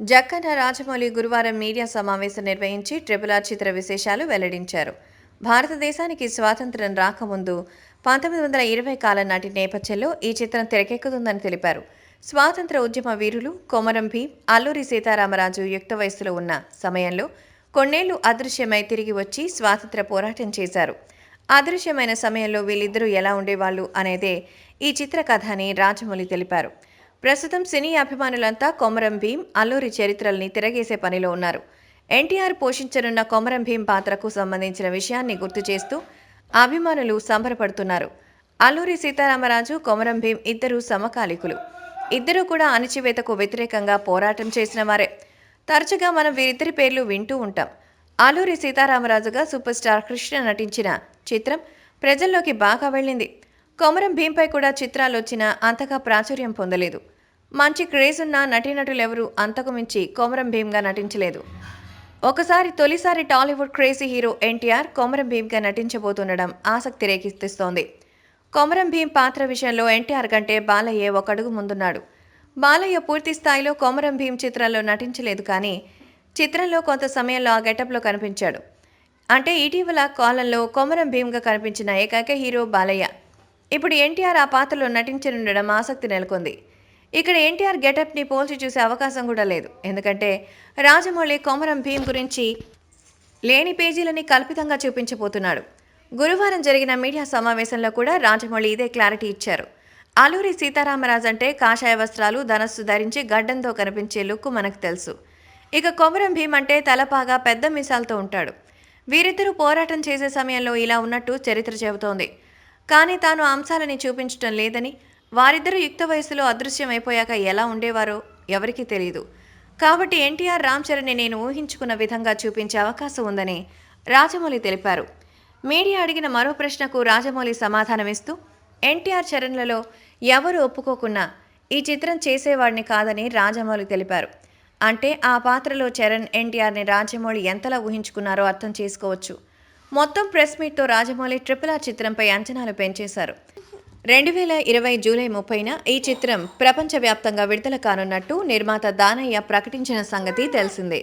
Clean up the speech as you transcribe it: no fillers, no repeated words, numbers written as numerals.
జక్కన్న రాజమౌళి గురువారం మీడియా సమావేశం నిర్వహించి RRR చిత్ర విశేషాలు వెల్లడించారు. భారతదేశానికి స్వాతంత్ర్యం రాకముందు 1920 కాలం నాటి నేపథ్యంలో ఈ చిత్రం తెరకెక్కుతుందని తెలిపారు. స్వాతంత్ర ఉద్యమ వీరులు కొమరం భీం, అల్లూరి సీతారామరాజు యుక్త వయస్సులో ఉన్న సమయంలో కొన్నేళ్లు అదృశ్యమై తిరిగి వచ్చి స్వాతంత్ర పోరాటం చేశారు. అదృశ్యమైన సమయంలో వీళ్ళిద్దరూ ఎలా ఉండేవాళ్లు అనేదే ఈ చిత్ర కథ అని రాజమౌళి తెలిపారు. ప్రస్తుతం సినీ అభిమానులంతా కొమరం భీం, అల్లూరి చరిత్రల్ని తిరగేసే పనిలో ఉన్నారు. ఎన్టీఆర్ పోషించనున్న కొమరం భీం పాత్రకు సంబంధించిన విషయాన్ని గుర్తు చేస్తూ అభిమానులు సంబరపడుతున్నారు. అల్లూరి సీతారామరాజు, కొమరం భీం ఇద్దరు సమకాలికులు. ఇద్దరూ కూడా అణచివేతకు వ్యతిరేకంగా పోరాటం చేసిన వారే. తరచుగా మనం వీరిద్దరి పేర్లు వింటూ ఉంటాం. అల్లూరి సీతారామరాజుగా సూపర్ స్టార్ కృష్ణ నటించిన చిత్రం ప్రజల్లోకి బాగా వెళ్ళింది. కొమరం భీంపై కూడా చిత్రాలొచ్చినా అంతగా ప్రాచుర్యం పొందలేదు. మంచి క్రేజ్ ఉన్న నటీనటులెవరూ అంతకు మించి కొమరం భీంగా నటించలేదు. తొలిసారి టాలీవుడ్ క్రేజీ హీరో ఎన్టీఆర్ కొమరం భీంగా నటించబోతుండడం ఆసక్తి రేకెత్తిస్తోంది. కొమరం భీం పాత్ర విషయంలో ఎన్టీఆర్ కంటే బాలయ్య ఒకడుగు ముందున్నాడు. బాలయ్య పూర్తి స్థాయిలో కొమరం భీం చిత్రంలో నటించలేదు, కానీ చిత్రంలో కొంత సమయంలో ఆ గెటప్లో కనిపించాడు. అంటే ఇటీవల కాలంలో కొమరం భీంగా కనిపించిన ఏకైక హీరో బాలయ్య. ఇప్పుడు ఎన్టీఆర్ ఆ పాత్రలో నటించనుండడం ఆసక్తి నెలకొంది. ఇక్కడ ఎన్టీఆర్ గెటప్ని పోల్చి చూసే అవకాశం కూడా లేదు. ఎందుకంటే రాజమౌళి కొమరం భీం గురించి లేని పేజీలని కల్పితంగా చూపించబోతున్నాడు. గురువారం జరిగిన మీడియా సమావేశంలో కూడా రాజమౌళి ఇదే క్లారిటీ ఇచ్చారు. అల్లూరి సీతారామరాజు అంటే కాషాయ వస్త్రాలు, ధనస్సు ధరించి గడ్డంతో కనిపించే లుక్ మనకు తెలుసు. ఇక కొమరం భీం అంటే తలపాగా, పెద్ద మీసాలతో ఉంటాడు. వీరిద్దరూ పోరాటం చేసే సమయంలో ఇలా ఉన్నట్టు చరిత్ర చెబుతోంది. కానీ తాను అంశాలని చూపించడం లేదని, వారిద్దరూ యుక్త వయసులో అదృశ్యమైపోయాక ఎలా ఉండేవారో ఎవరికీ తెలియదు. కాబట్టి ఎన్టీఆర్, రామ్ చరణ్ని నేను ఊహించుకున్న విధంగా చూపించే అవకాశం ఉందని రాజమౌళి తెలిపారు. మీడియా అడిగిన మరో ప్రశ్నకు రాజమౌళి సమాధానమిస్తూ ఎన్టీఆర్, చరణ్లలో ఎవరు ఒప్పుకోకున్నా ఈ చిత్రం చేసేవాడిని కాదని రాజమౌళి తెలిపారు. అంటే ఆ పాత్రలో చరణ్, ఎన్టీఆర్ని రాజమౌళి ఎంతలా ఊహించుకున్నారో అర్థం చేసుకోవచ్చు. మొత్తం ప్రెస్ మీట్తో రాజమౌళి RRR చిత్రంపై అంచనాలు పెంచేశారు. 2020 జూలై 30న ఈ చిత్రం ప్రపంచవ్యాప్తంగా విడుదల కానున్నట్టు నిర్మాత దానయ్య ప్రకటించిన సంగతి తెలిసిందే.